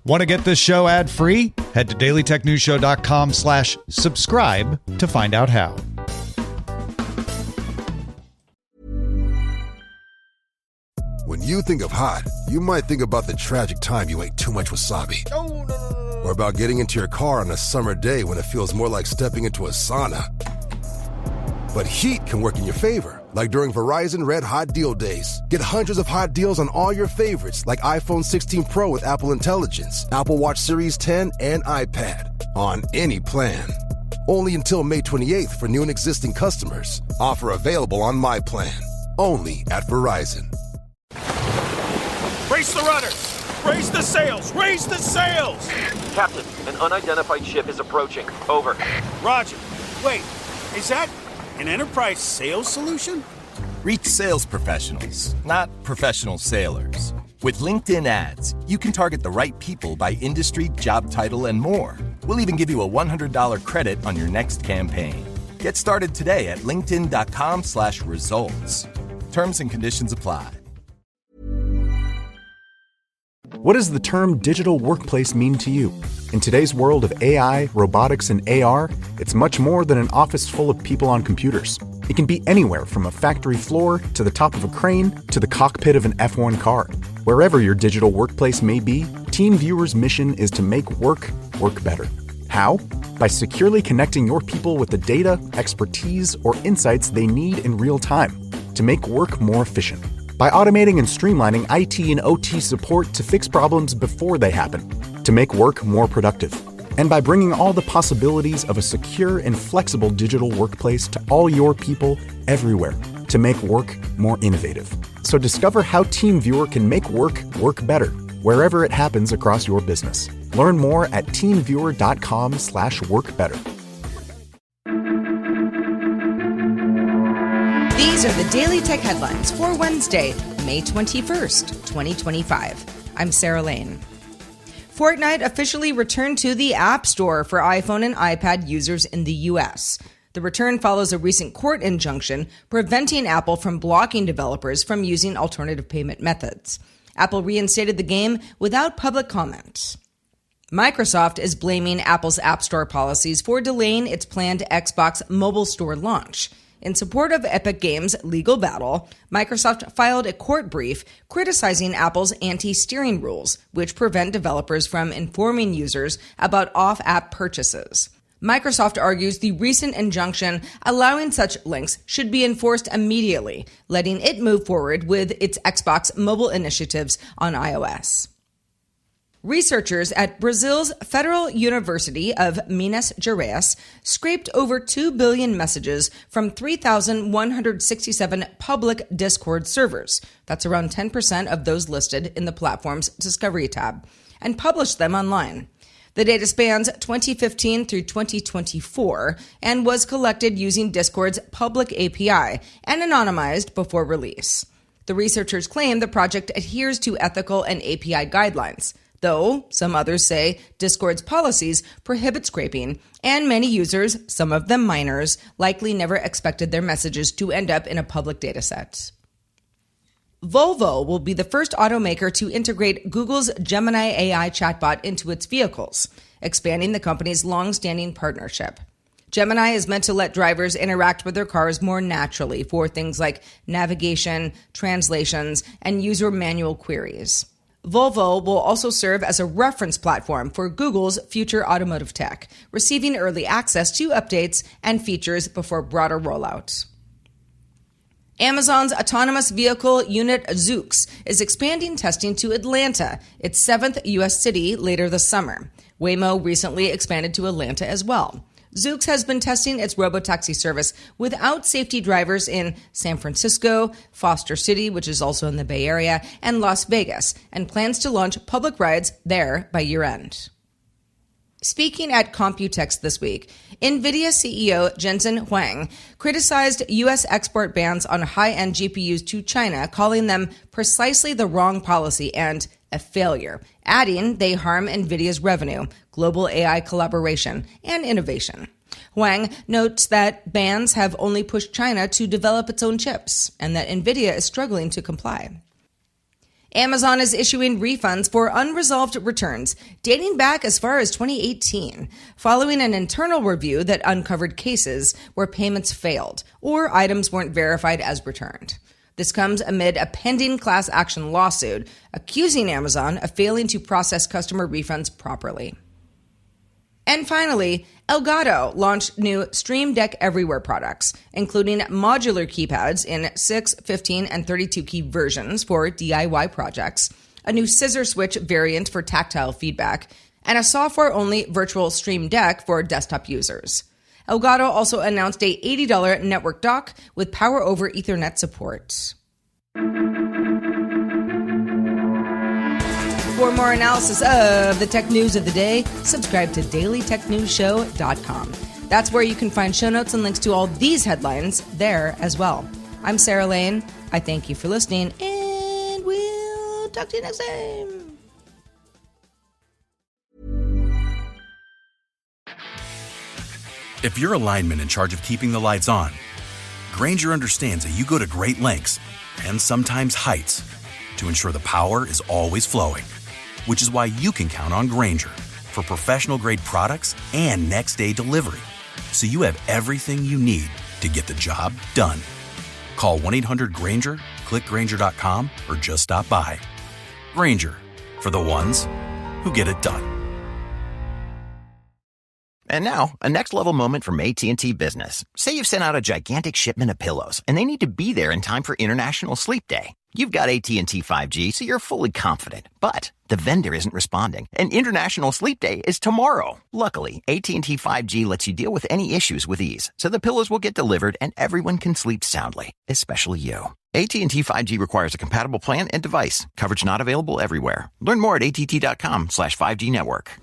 Want to get this show ad-free? Head to dailytechnewsshow.com/subscribe to find out how. When you think of hot, you might think about the tragic time you ate too much wasabi. Or about getting into your car on a summer day when it feels more like stepping into a sauna. But heat can work in your favor, like during Verizon Red Hot Deal Days. Get hundreds of hot deals on all your favorites, like iPhone 16 Pro with Apple Intelligence, Apple Watch Series 10, and iPad, on any plan. Only until May 28th for new and existing customers. Offer available on My Plan. Only at Verizon. Raise the rudders! Raise the sails! Raise the sails! Captain, an unidentified ship is approaching. Over. Roger. Wait, is that an enterprise sales solution? Reach sales professionals, not professional sailors. With LinkedIn ads, you can target the right people by industry, job title, and more. We'll even give you a $100 credit on your next campaign. Get started today at linkedin.com/results. Terms and conditions apply. What does the term digital workplace mean to you? In today's world of AI, robotics, and AR, it's much more than an office full of people on computers. It can be anywhere from a factory floor to the top of a crane to the cockpit of an F1 car. Wherever your digital workplace may be, TeamViewer's mission is to make work better. How? By securely connecting your people with the data, expertise, or insights they need in real time to make work more efficient. By automating and streamlining IT and OT support to fix problems before they happen, to make work more productive. And by bringing all the possibilities of a secure and flexible digital workplace to all your people everywhere, to make work more innovative. So discover how TeamViewer can make work better, wherever it happens across your business. Learn more at teamviewer.com/workbetter. These are the Daily Tech Headlines for Wednesday, May 21st, 2025. I'm Sarah Lane. Fortnite officially returned to the App Store for iPhone and iPad users in the U.S. The return follows a recent court injunction preventing Apple from blocking developers from using alternative payment methods. Apple reinstated the game without public comment. Microsoft is blaming Apple's App Store policies for delaying its planned Xbox mobile store launch. In support of Epic Games' legal battle, Microsoft filed a court brief criticizing Apple's anti-steering rules, which prevent developers from informing users about off-app purchases. Microsoft argues the recent injunction allowing such links should be enforced immediately, letting it move forward with its Xbox mobile initiatives on iOS. Researchers at Brazil's Federal University of Minas Gerais scraped over 2 billion messages from 3,167 public Discord servers. That's around 10% of those listed in the platform's Discovery tab, and published them online. The data spans 2015 through 2024 and was collected using Discord's public API and anonymized before release. The researchers claim the project adheres to ethical and API guidelines, though some others say Discord's policies prohibit scraping, and many users, some of them minors, likely never expected their messages to end up in a public dataset. Volvo will be the first automaker to integrate Google's Gemini AI chatbot into its vehicles, expanding the company's long-standing partnership. Gemini is meant to let drivers interact with their cars more naturally for things like navigation, translations, and user manual queries. Volvo will also serve as a reference platform for Google's future automotive tech, receiving early access to updates and features before broader rollout. Amazon's autonomous vehicle unit Zoox is expanding testing to Atlanta, its 7th U.S. city, later this summer. Waymo recently expanded to Atlanta as well. Zoox has been testing its robotaxi service without safety drivers in San Francisco, Foster City, which is also in the Bay Area, and Las Vegas, and plans to launch public rides there by year-end. Speaking at Computex this week, NVIDIA CEO Jensen Huang criticized U.S. export bans on high-end GPUs to China, calling them precisely the wrong policy and a failure, adding they harm NVIDIA's revenue, global AI collaboration, and innovation. Huang notes that bans have only pushed China to develop its own chips, and that NVIDIA is struggling to comply. Amazon is issuing refunds for unresolved returns dating back as far as 2018, following an internal review that uncovered cases where payments failed or items weren't verified as returned. This comes amid a pending class action lawsuit accusing Amazon of failing to process customer refunds properly. And finally, Elgato launched new Stream Deck Everywhere products, including modular keypads in 6, 15, and 32 key versions for DIY projects, a new scissor switch variant for tactile feedback, and a software-only virtual Stream Deck for desktop users. Elgato also announced a $80 network dock with Power over Ethernet support. For more analysis of the tech news of the day, subscribe to dailytechnewsshow.com. That's where you can find show notes and links to all these headlines there as well. I'm Sarah Lane. I thank you for listening, and we'll talk to you next time. If you're a lineman in charge of keeping the lights on, Grainger understands that you go to great lengths and sometimes heights to ensure the power is always flowing, which is why you can count on Grainger for professional-grade products and next-day delivery, so you have everything you need to get the job done. Call 1-800-GRAINGER, click Grainger.com, or just stop by. Grainger, for the ones who get it done. And now, a next-level moment from AT&T Business. Say you've sent out a gigantic shipment of pillows, and they need to be there in time for International Sleep Day. You've got AT&T 5G, so you're fully confident. But the vendor isn't responding, and International Sleep Day is tomorrow. Luckily, AT&T 5G lets you deal with any issues with ease, so the pillows will get delivered and everyone can sleep soundly, especially you. AT&T 5G requires a compatible plan and device. Coverage not available everywhere. Learn more at att.com/5G network.